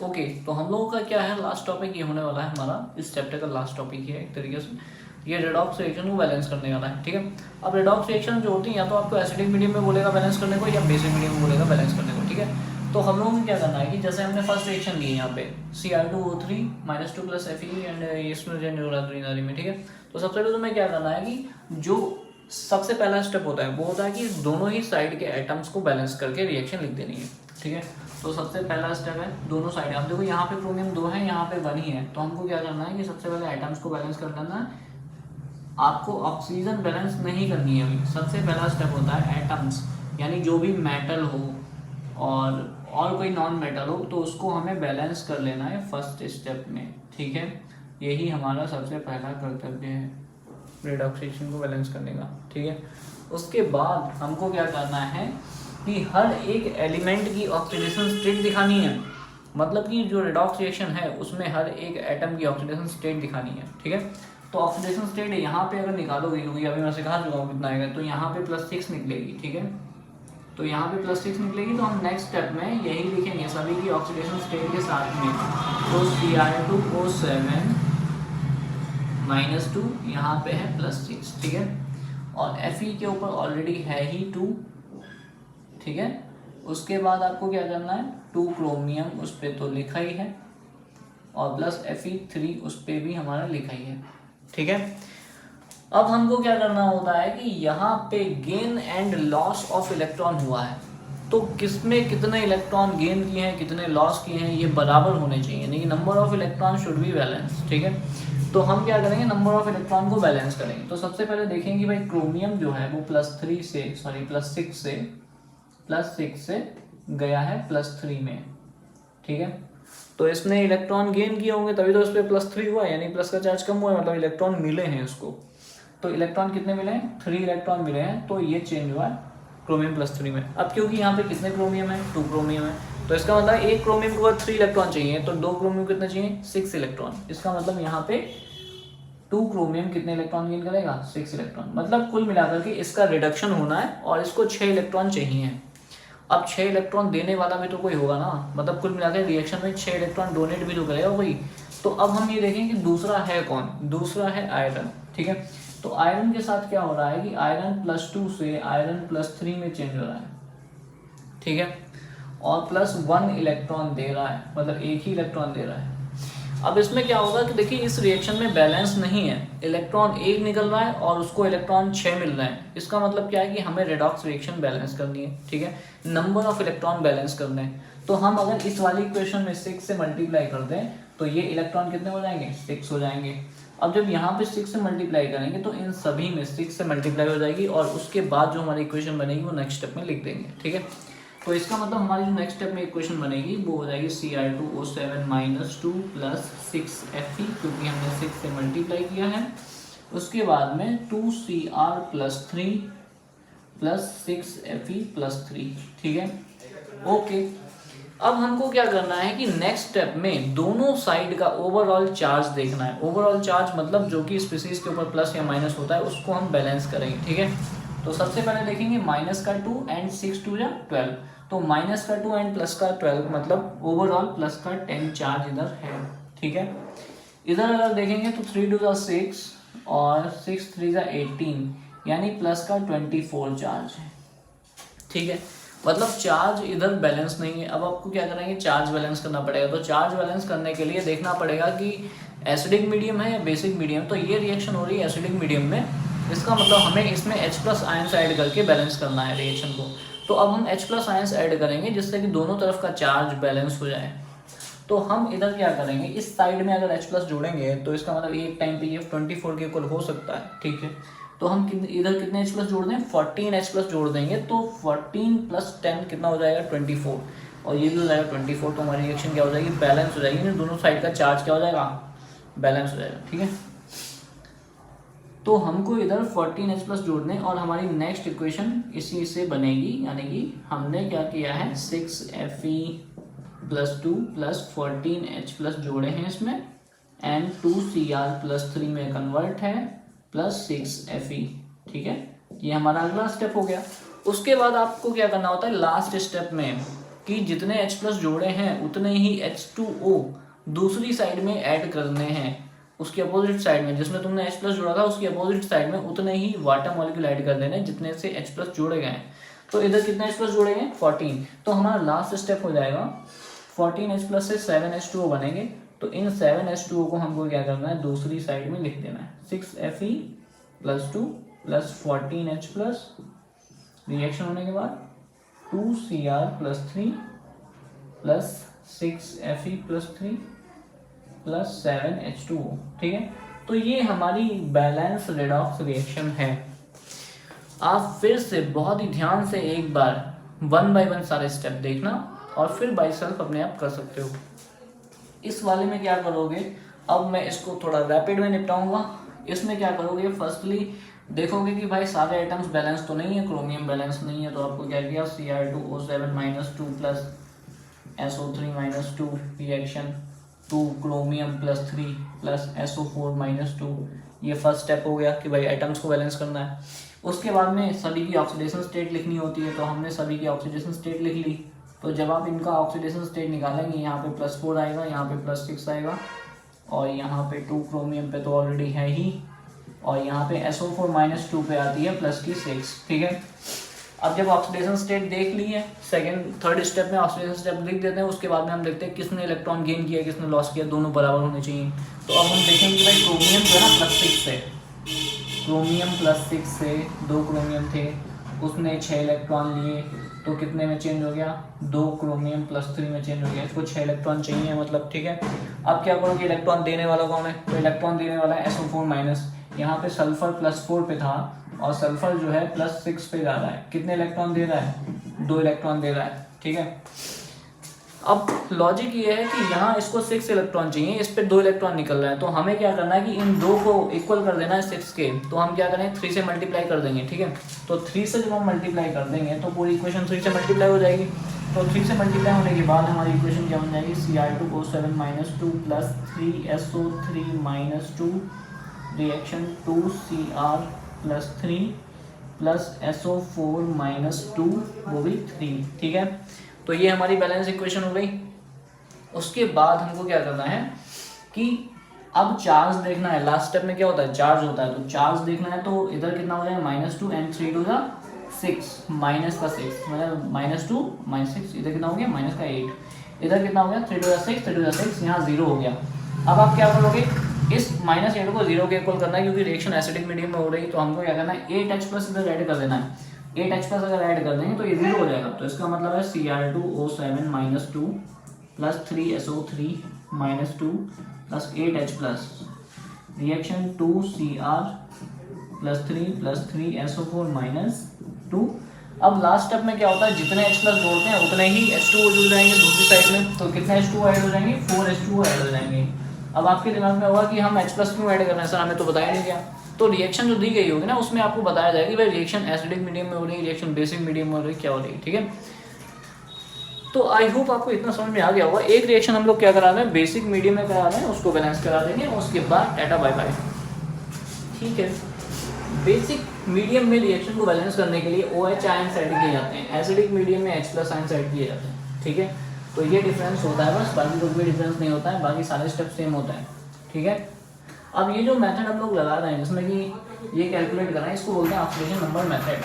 Okay, तो हम लोगों का क्या है, लास्ट टॉपिक ये होने वाला है हमारा, इस चैप्टर का लास्ट टॉपिक है एक तरीके से, ये रेडॉक्स रिएक्शन को बैलेंस करने वाला है। ठीक है, अब रेडॉक्स रिएक्शन जो होती है या तो आपको एसिडिक मीडियम में बोलेगा बैलेंस करने को या बेसिक मीडियम में बोलेगा बैलेंस करने को। ठीक है, तो हम लोगों को क्या करना है कि जैसे हमने फर्स्ट रिएक्शन ली है यहाँ पे Cr2O3 -2 + Fe एंड इसमें ग्रीनरी में। ठीक है, तो सबसे पहले तुम्हें क्या करना है कि जो सबसे पहला स्टेप होता है वो होता है कि दोनों ही साइड के एटम्स को बैलेंस करके रिएक्शन लिख देनी है। ठीक है, तो सबसे पहला स्टेप है दोनों साइड, आप देखो यहाँ पे क्रोमियम 2 है, यहाँ पे 1 ही है, तो हमको क्या करना है कि सबसे पहले एटम्स को बैलेंस कर देना है। आपको ऑक्सीजन बैलेंस नहीं करनी है अभी, सबसे पहला स्टेप होता है एटम्स, यानी जो भी मेटल हो और कोई नॉन मेटल हो तो उसको हमें बैलेंस कर लेना है फर्स्ट स्टेप में। ठीक है, यही हमारा सबसे पहला कर्तव्य है रेडॉक्स रिएक्शन को बैलेंस करने का। ठीक है, उसके बाद हमको क्या करना है कि हर एक एलिमेंट की ऑक्सीडेशन स्टेट दिखानी है, मतलब कि जो रेडॉक्स रिएक्शन है उसमें हर एक एटम की ऑक्सीडेशन स्टेट दिखानी है। ठीक है, तो ऑक्सीडेशन स्टेट यहाँ पे अगर निकालोगे, क्योंकि अभी मैं सिखा चुका हूँ कितना आएगा, तो यहाँ पे +6 निकलेगी। ठीक है, तो यहाँ पे +6 निकलेगी, तो हम नेक्स्ट स्टेप में यही लिखेंगे सभी की ऑक्सीडेशन स्टेट के साथ में। तो Cr2O7 -2 यहाँ पे है +6। ठीक है, और Fe के ऊपर ऑलरेडी है ही 2। ठीक है, उसके बाद आपको क्या करना है, 2 क्रोमियम उस पर तो लिखा ही है, और +Fe3 उस पर भी हमारा लिखा ही है। ठीक है, अब हमको क्या करना होता है कि यहाँ पे gain and loss of electron हुआ है, तो किसमें कितने इलेक्ट्रॉन गेन किए हैं कितने लॉस किए हैं ये बराबर होने चाहिए, यानी कि number of electron should be balance. ठीक है, तो हम क्या करेंगे, नंबर ऑफ इलेक्ट्रॉन को बैलेंस करेंगे। तो सबसे पहले देखेंगे भाई क्रोमियम जो है वो +6 से गया है +3 में। ठीक है, तो इसने इलेक्ट्रॉन गेन किए होंगे तभी तो इस पर +3 हुआ, यानी प्लस का चार्ज कम हुआ है, मतलब इलेक्ट्रॉन मिले हैं उसको। तो इलेक्ट्रॉन कितने मिले हैं, 3 इलेक्ट्रॉन मिले हैं, तो ये चेंज हुआ है क्रोमियम +3 में। अब क्योंकि यहाँ पे कितने क्रोमियम है, 2 क्रोमियम है, तो इसका मतलब एक क्रोमियम को 3 इलेक्ट्रॉन चाहिए, तो 2 क्रोमियम कितने चाहिए, 6 इलेक्ट्रॉन। इसका मतलब यहाँ पे 2 क्रोमियम कितने इलेक्ट्रॉन गेन करेगा, 6 इलेक्ट्रॉन। मतलब कुल मिलाकर के इसका रिडक्शन होना है और इसको 6 इलेक्ट्रॉन चाहिए। अब 6 इलेक्ट्रॉन देने वाला भी तो कोई होगा ना, मतलब कुल मिलाकर रिएक्शन में 6 इलेक्ट्रॉन डोनेट भी तो करेगा कोई। तो अब हम ये देखें कि दूसरा है कौन, दूसरा है आयरन। ठीक है, तो आयरन के साथ क्या हो रहा है कि आयरन +2 से आयरन +3 में चेंज हो रहा है। ठीक है, और +1 इलेक्ट्रॉन दे रहा है, मतलब एक ही इलेक्ट्रॉन दे रहा है। अब इसमें क्या होगा कि देखिए इस रिएक्शन में बैलेंस नहीं है, इलेक्ट्रॉन 1 निकल रहा है और उसको इलेक्ट्रॉन 6 मिल रहे हैं। इसका मतलब क्या है कि हमें रेडॉक्स रिएक्शन बैलेंस करनी है। ठीक है, नंबर ऑफ इलेक्ट्रॉन बैलेंस करने हैं, तो हम अगर इस वाली इक्वेशन में 6 से मल्टीप्लाई कर दें तो ये इलेक्ट्रॉन कितने हो जाएंगे, 6 हो जाएंगे। अब जब यहाँ पे 6 से मल्टीप्लाई करेंगे तो इन सभी में 6 से मल्टीप्लाई हो जाएगी, और उसके बाद जो हमारी इक्वेशन बनेगी वो नेक्स्ट स्टेप में लिख देंगे। ठीक है, तो इसका मतलब हमारी जो नेक्स्ट स्टेप में इक्वेशन बनेगी वो हो जाएगी Cr2O7 -2 + 6Fe, क्योंकि हमने 6 से मल्टीप्लाई किया है। उसके बाद में 2Cr +3 + 6Fe +3। ठीक है, ओके। अब हमको क्या करना है कि नेक्स्ट स्टेप में दोनों साइड का ओवरऑल चार्ज देखना है। ओवरऑल चार्ज मतलब जो कि स्पीसीज के ऊपर प्लस या माइनस होता है उसको हम बैलेंस करेंगे। ठीक है, तो सबसे पहले देखेंगे -2 एंड 6 2 12, तो -2 एंड +12 मतलब ओवरऑल +10 चार्ज इधर है। ठीक है, इधर अगर देखेंगे तो 3 2 6 और 6 3 18, यानी +24 चार्ज है। ठीक है, मतलब चार्ज इधर बैलेंस नहीं है। अब आपको क्या करेंगे, चार्ज बैलेंस करना पड़ेगा। तो चार्ज बैलेंस करने के लिए देखना पड़ेगा कि एसिडिक मीडियम है या बेसिक मीडियम। तो ये रिएक्शन हो रही है एसिडिक मीडियम में, इसका मतलब हमें इसमें H+ आयंस ऐड करके बैलेंस करना है रिएक्शन को। तो अब हम H+ आयंस ऐड करेंगे जिससे कि दोनों तरफ का चार्ज बैलेंस हो जाए। तो हम इधर क्या करेंगे, इस साइड में अगर H+ जोड़ेंगे तो इसका मतलब एक टाइम पे ये 24 के इक्वल हो सकता है। ठीक है, तो हम इधर कितने H+ जोड़ दें, 14 H+ जोड़ देंगे, तो 14 + 10 कितना हो जाएगा, 24, और ये भी हो जाएगा 24। तो हमारी रिएक्शन क्या हो जाएगी, बैलेंस हो जाएगी, दोनों साइड का चार्ज क्या हो जाएगा, बैलेंस हो जाएगा। ठीक है, तो हमको इधर 14 H+ जोड़ने, और हमारी नेक्स्ट इक्वेशन इसी से बनेगी, यानी कि हमने क्या किया है 6Fe +2 + 14 H+ जोड़े हैं इसमें, एंड 2Cr +3 में कन्वर्ट है +6Fe। ठीक है, ये हमारा अगला स्टेप हो गया। उसके बाद आपको क्या करना होता है लास्ट स्टेप में, कि जितने H प्लस जोड़े हैं उतने ही H2O दूसरी साइड में ऐड करने हैं, उसकी अपोजिट साइड में, जिसमें तुमने H प्लस जोड़ा था उसकी अपोजिट साइड में उतने ही वाटर मॉलिक्यूल ऐड कर देने जितने से H प्लस जोड़े गए हैं। तो इधर कितने H प्लस जोड़े गए? 14। तो हमारा लास्ट स्टेप हो जाएगा 14 H प्लस से 7 H2O बनेंगे। तो इन 7 H2O को हमको क्या करना है, दूसरी साइड में लिख देना है। 6 Fe plus 2 plus 14 H plus, reaction होने के बाद 2 Cr plus 3 plus 6 Fe plus 3 plus 7 H2O। ठीक है, तो ये हमारी बैलेंस रेडॉक्स रिएक्शन है। आप फिर से बहुत ही ध्यान से एक बार 1 बाय 1 सारे स्टेप देखना और फिर बाय सेल्फ अपने आप कर सकते हो। इस वाले में क्या करोगे, अब मैं इसको थोड़ा रैपिड में निपटाऊंगा। इसमें क्या करोगे, फर्स्टली देखोगे कि भाई सारे आइटम्स बैलेंस तो नहीं है, क्रोमियम बैलेंस नहीं है, तो आपको क्या किया, Cr2O7-2 plus SO3-2 reaction 2 chromium plus 3 plus SO4-2। ये फर्स्ट स्टेप हो गया कि भाई आइटम्स को बैलेंस करना है। उसके बाद में सभी की ऑक्सीडेशन स्टेट लिखनी होती है, तो हमने सभी की ऑक्सीडेशन स्टेट लिख ली। तो जब आप इनका ऑक्सीडेशन स्टेट निकालेंगे, यहाँ पे +4 आएगा, यहाँ पे +6 आएगा, और यहाँ पे 2 क्रोमियम पे तो ऑलरेडी है ही, और यहाँ पे SO4-2 पे आती है प्लस की 6। ठीक है, अब जब ऑक्सीडेशन स्टेट देख ली है, थर्ड स्टेप में ऑक्सीडेशन स्टेप लिख देते हैं। उसके बाद में हम देखते हैं किसने इलेक्ट्रॉन गेन किया किसने लॉस किया, दोनों बराबर होने चाहिए। तो अब हम देखेंगे कि भाई क्रोमियम जो है ना +6 से, क्रोमियम +6 से 2 क्रोमियम थे, उसने 6 इलेक्ट्रॉन लिए, तो कितने में चेंज हो गया, 2 क्रोमियम +3 में चेंज हो गया। इसको 6 इलेक्ट्रॉन चाहिए मतलब। ठीक है, अब क्या करोगे, इलेक्ट्रॉन देने वाला कौन है, तो इलेक्ट्रॉन देने वाला है SO4-। यहाँ पे सल्फर +4 पे था और सल्फर जो है +6 पे जा रहा है। कितने इलेक्ट्रॉन दे रहा है, 2 इलेक्ट्रॉन दे रहा है। ठीक है, अब लॉजिक ये है कि यहाँ इसको 6 इलेक्ट्रॉन चाहिए, इस पे 2 इलेक्ट्रॉन निकल रहा है, तो हमें क्या करना है कि इन 2 को इक्वल कर देना है 6 के। तो हम क्या करें, 3 से मल्टीप्लाई कर देंगे। ठीक है, तो 3 से जब हम मल्टीप्लाई कर देंगे तो पूरी इक्वेशन 3 से मल्टीप्लाई हो जाएगी। तो 3 से मल्टीप्लाई होने के बाद हमारी इक्वेशन क्या बन जाएगी, Cr2O7-2 plus 3SO3-2 reaction 2 Cr plus 3 plus SO4-2 वो भी 3। ठीक है, तो ये हमारी बैलेंस इक्वेशन हो गई। उसके बाद हमको क्या करना है कि अब चार्ज देखना है। लास्ट स्टेप में क्या होता है, चार्ज होता है, तो चार्ज देखना है। तो इधर कितना हो जाएगा, -2 and 3 to the 6, माइनस का 6 मतलब -2 -6, इधर कितना हो गया, -8, इधर कितना हो गया 3 to the 6, 3 to the 6, यहाँ 0 हो गया। अब आप क्या करोगे, इस -8 को 0 के इक्वल करना है, क्योंकि रिएक्शन एसिडिक मीडियम में हो रही है। तो हमको क्या करना है, 8H प्लस इधर ऐड कर देना है। 8H प्लस अगर ऐड कर देंगे तो ये 0 हो जाएगा। तो इसका मतलब है Cr2O7-2 plus 3SO3-2 plus 8H plus reaction 2 Cr plus 3 plus 3SO4-2। अब लास्ट स्टेप में क्या होता है, जितने H प्लस जोड़ते हैं उतने ही H2O जुड़ जाएंगे दूसरी साइड में। तो कितने H2O ऐड हो जाएंगे, 4 H2O ऐड हो जाएंगे। अब आपके दिमाग में होगा कि हम H प्लस क्यों ऐड कर रहे हैं सर, हमें तो बताया नहीं गया। तो रिएक्शन जो दी गई होगी ना, उसमें आपको बताया जाएगा कि भाई रिएक्शन एसिडिक मीडियम में हो रही है, रिएक्शन बेसिक मीडियम में हो रही है, क्या हो रही है। ठीक है, तो आई होप आपको इतना समझ में आ गया होगा। एक रिएक्शन हम लोग क्या करा रहे हैं, बेसिक मीडियम में करा रहे हैं, उसको बैलेंस करा देंगे, उसके बाद टाटा बाय बाय। ठीक है, बेसिक मीडियम में रिएक्शन को बैलेंस करने के लिए OH आयन ऐड किए जाते हैं, एसिडिक मीडियम में H प्लस आयन ऐड किए जाते हैं। ठीक है, तो ये डिफरेंस होता है बस, बाकी कोई डिफरेंस नहीं होता है, बाकी सारे स्टेप सेम होता है। ठीक है, अब ये जो मेथड हम लोग लगा रहे हैं जिसमें कि ये कैलकुलेट कर रहे हैं, इसको बोलते हैं ऑक्सीडेशन नंबर मेथड।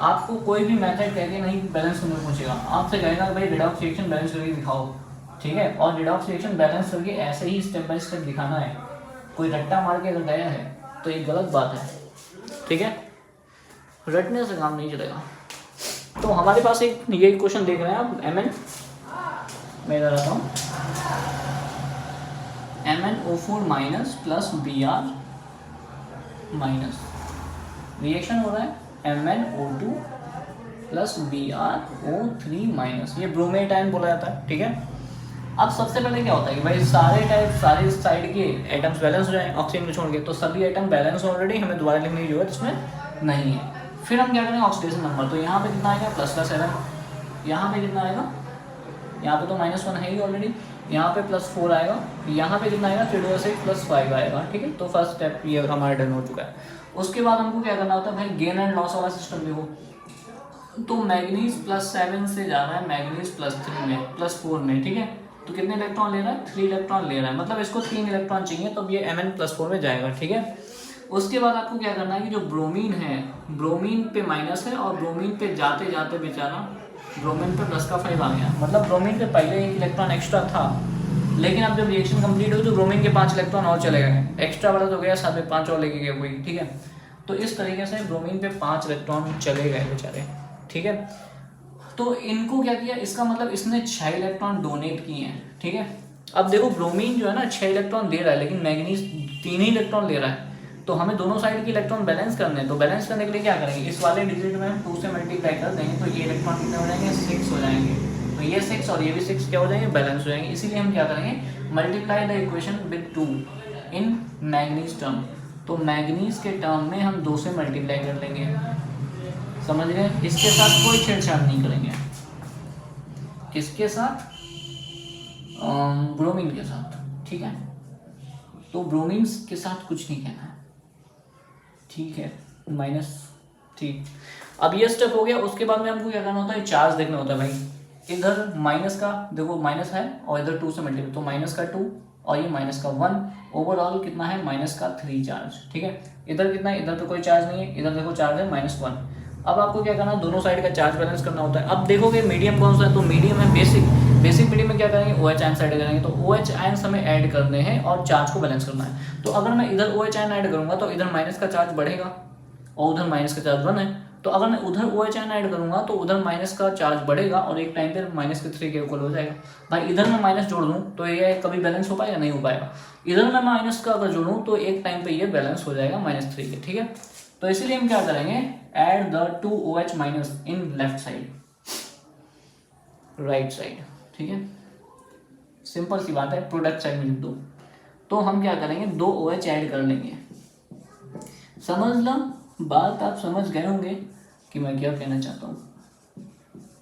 आपको कोई भी मेथड कह के नहीं बैलेंस करने को पूछेगा, आपसे कहेगा भाई रिडॉक्स रिएक्शन बैलेंस करके दिखाओ। ठीक है, और रिडॉक्स रिएक्शन बैलेंस करके ऐसे ही स्टेप बाय स्टेप दिखाना है। कोई रट्टा मार के अगर गया है तो ये गलत बात है। ठीक है, रटने से काम नहीं चलेगा। तो हमारे पास एक ये क्वेश्चन देख रहे हैं आप, Mn मैं इधर आता हूँ, MnO4- plus Br minus, reaction हो रहा है MnO2 प्लस BrO3-, ये ब्रोमेट आयन बोला जाता है। ठीक है, अब सबसे पहले क्या होता है कि भाई सारे साइड के एटम्स बैलेंस हो जाए ऑक्सीजन को छोड़ के, तो सभी एटम बैलेंस ऑलरेडी, हमें दोबारा लिखने की जरूरत इसमें नहीं है। फिर हम क्या करेंगे, ऑक्सीडेशन नंबर, तो यहाँ पे कितना आएगा, +7, यहाँ पे कितना आएगा, यहाँ पे तो -1 है ही ऑलरेडी, यहाँ पे +4 आएगा, यहाँ पे कितना आएगा 3 to the 6 + 5 आएगा। ठीक है, तो फर्स्ट स्टेप ये हमारा डन हो चुका है। उसके बाद हमको क्या करना होता है भाई, गेन एंड लॉस वाला सिस्टम देखो। तो मैग्नीज +7 से जा रहा है मैग्नीज +3 में +4 में, ठीक है। तो कितने इलेक्ट्रॉन ले रहा है? 3 इलेक्ट्रॉन ले रहा है, मतलब इसको 3 इलेक्ट्रॉन चाहिए, तो अब ये Mn+4 में जाएगा, ठीक है। उसके बाद आपको क्या करना है कि जो ब्रोमीन है, ब्रोमीन पे माइनस है और ब्रोमीन पे जाते जाते बेचारा ब्रोमीन पे +5 आ गया, मतलब ब्रोमीन पे पहले 1 इलेक्ट्रॉन एक्स्ट्रा था, लेकिन अब जब रिएक्शन कंप्लीट हुई तो ब्रोमीन के 5 इलेक्ट्रॉन और चले गए, एक्स्ट्रा वाला तो गया, साथ में 5 और लेके गए कोई, ठीक है। तो इस तरीके से ब्रोमीन पे 5 इलेक्ट्रॉन चले गए बेचारे, ठीक है। तो इनको क्या किया, इसका मतलब इसने 6 इलेक्ट्रॉन डोनेट किए हैं, ठीक है। अब देखो ब्रोमीन जो है ना 6 इलेक्ट्रॉन दे रहा है, लेकिन मैग्नीज 3 ही इलेक्ट्रॉन ले रहा है, तो हमें दोनों साइड के इलेक्ट्रॉन बैलेंस करने हैं। तो बैलेंस करने के लिए क्या करेंगे, इस वाले डिजिट में हम 2 से मल्टीप्लाई कर देंगे, तो ये इलेक्ट्रॉन कितने हो जाएंगे? 6 हो जाएंगे। तो ये 6 और ये भी 6 क्या हो जाएंगे? बैलेंस हो जाएंगे। इसीलिए हम क्या करेंगे, multiply the equation with 2 in manganese term. तो मैग्नीज के टर्म में हम 2 से मल्टीप्लाई कर लेंगे, समझ गए। इसके साथ कोई छेड़छाड़ नहीं करेंगे, किसके साथ? ब्रोमीन के साथ, ठीक है। तो ब्रोमीन के साथ कुछ नहीं कहना है, ठीक है, माइनस, ठीक। अब ये स्टेप हो गया। उसके बाद में हमको क्या करना होता है, चार्ज देखना होता है भाई। इधर माइनस का देखो माइनस है और इधर 2 से मल्टीप्लाई, तो माइनस का 2 और ये माइनस का 1, ओवरऑल कितना है? माइनस का 3 चार्ज, ठीक है। इधर कितना है? इधर पे कोई चार्ज नहीं है, इधर देखो चार्ज है -1। अब आपको क्या करना है, दोनों साइड का चार्ज बैलेंस करना होता है। अब देखोगे मीडियम कौन सा है, तो मीडियम है बेसिक मीडियम में क्या करेंगे, OH आयन साइड करेंगे, तो OH आयन हमें ऐड करने हैं और चार्ज को बैलेंस करना है। तो अगर मैं इधर OH आयन ऐड करूंगा तो इधर माइनस का चार्ज बढ़ेगा और उधर माइनस का चार्ज 1 है। तो अगर मैं उधर OH आयन ऐड करूंगा तो उधर माइनस का चार्ज बढ़ेगा और एक टाइम पे -3 के इक्वल हो जाएगा। भाई इधर मैं माइनस जोड़ दूं तो ये कभी बैलेंस हो पाएगा? नहीं हो पाएगा। इधर मैं माइनस का अगर जोड़ूं तो एक टाइम पे ये बैलेंस हो जाएगा -3 के, ठीक है। तो इसीलिए हम क्या करेंगे, add the 2 OH minus in left side, right side, ठीक है। सिंपल सी बात है, प्रोडक्ट साइड में लिख दो। तो हम क्या करेंगे, 2 OH ऐड कर लेंगे। समझ लो बात, आप समझ गए होंगे कि मैं क्या कहना चाहता हूँ।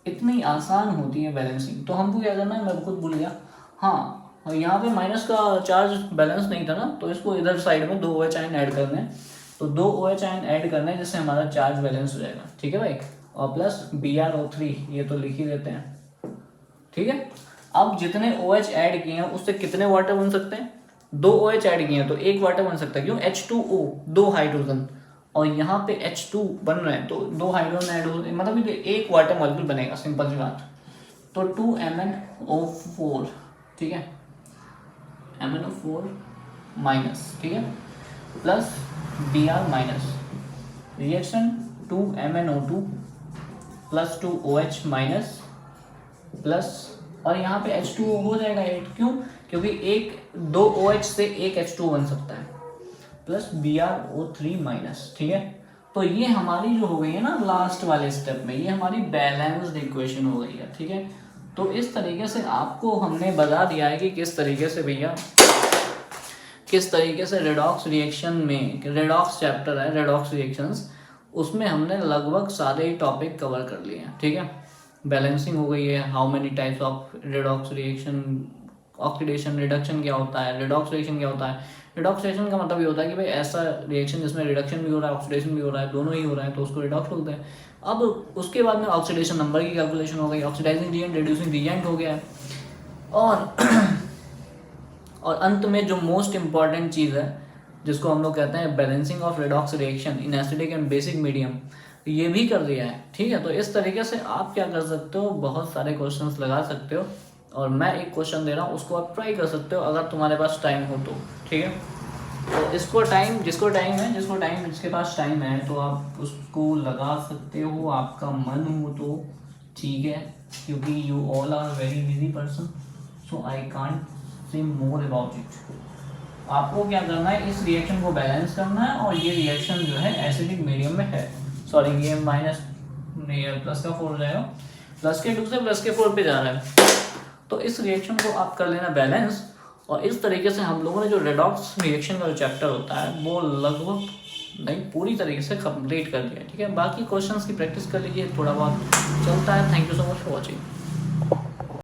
इतनी आसान होती है बैलेंसिंग। तो हमको क्या करना है, मैं खुद भूल गया, हाँ, और यहाँ पे माइनस का चार्ज बैलेंस नहीं था ना, तो इसको इधर साइड में 2 OH आयन ऐड करने हैं। तो 2 OH आयन ऐड करना है जिससे हमारा चार्ज बैलेंस हो जाएगा, ठीक है भाई। और प्लस BrO3 ये तो लिख ही देते हैं, ठीक है। अब जितने OH ऐड किए हैं उससे कितने वाटर बन सकते हैं? 2 OH ऐड किए हैं तो 1 वाटर बन सकता है, क्यों? H2O 2 हाइड्रोजन, और यहाँ पे H2 बन रहे हैं तो 2 हाइड्रोजन ऐड हो, मतलब 1 वाटर मॉलिक्यूल बनेगा, सिंपल सी बात। तो 2MnO4, ठीक है, MnO4 माइनस, ठीक है, plus Br minus, reaction 2MnO2 plus 2 OH minus plus, और यहाँ पे H2O हो जाएगा 8, क्यों? क्योंकि 2 OH से 1 H2O बन सकता है, प्लस BrO3 माइनस, ठीक है। तो ये हमारी जो हो गई है ना लास्ट वाले स्टेप में, ये हमारी बैलेंस्ड इक्वेशन हो गई है, ठीक है। तो इस तरीके से आपको हमने बता दिया है कि किस तरीके से भैया, किस तरीके से रेडॉक्स रिएक्शन में, रेडॉक्स चैप्टर है रेडॉक्स रिएक्शंस, उसमें हमने लगभग सारे ही टॉपिक कवर कर लिए हैं, ठीक है। बैलेंसिंग हो गई है, how many types of redox reaction, oxidation reduction क्या होता है, रेडॉक्स रिएक्शन क्या होता है। रेडॉक्स रिएक्शन का मतलब ये होता है कि भाई ऐसा रिएक्शन जिसमें रिडक्शन भी हो रहा है ऑक्सीडेशन भी हो रहा है, दोनों ही हो रहा है, तो उसको रेडॉक्स बोलते हैं। अब उसके बाद में ऑक्सीडेशन नंबर की कैलकुलेशन हो गई, ऑक्सीडाइजिंग रिएजेंट, रिड्यूसिंग रिएजेंट हो गया है, और अंत में जो मोस्ट इंपॉर्टेंट चीज़ है जिसको हम लोग कहते हैं balancing of redox reaction in acidic and basic medium, ये भी कर दिया है, ठीक है। तो इस तरीके से आप क्या कर सकते हो, बहुत सारे क्वेश्चंस लगा सकते हो, और मैं एक क्वेश्चन दे रहा हूँ उसको आप ट्राई कर सकते हो अगर तुम्हारे पास टाइम हो तो, ठीक है। तो इसको टाइम, जिसके पास टाइम है तो आप उसको लगा सकते हो, आपका मन हो तो, ठीक है, क्योंकि you all are very busy person, so I can't say more about it. आपको क्या करना है, इस रिएक्शन को बैलेंस करना है, और ये रिएक्शन जो है एसिडिक मीडियम में है, सॉरी ये माइनस प्लस का 4 हो जाएगा, प्लस के 2 से प्लस के 4 पे जा रहा है। तो इस रिएक्शन को आप कर लेना बैलेंस, और इस तरीके से हम लोगों ने जो रेडॉक्स रिएक्शन का जो चैप्टर होता है वो लगभग नहीं पूरी तरीके से कंप्लीट कर दिया, ठीक है। बाकी क्वेश्चंस की प्रैक्टिस कर लीजिए, थोड़ा बहुत चलता है। Thank you so much for watching.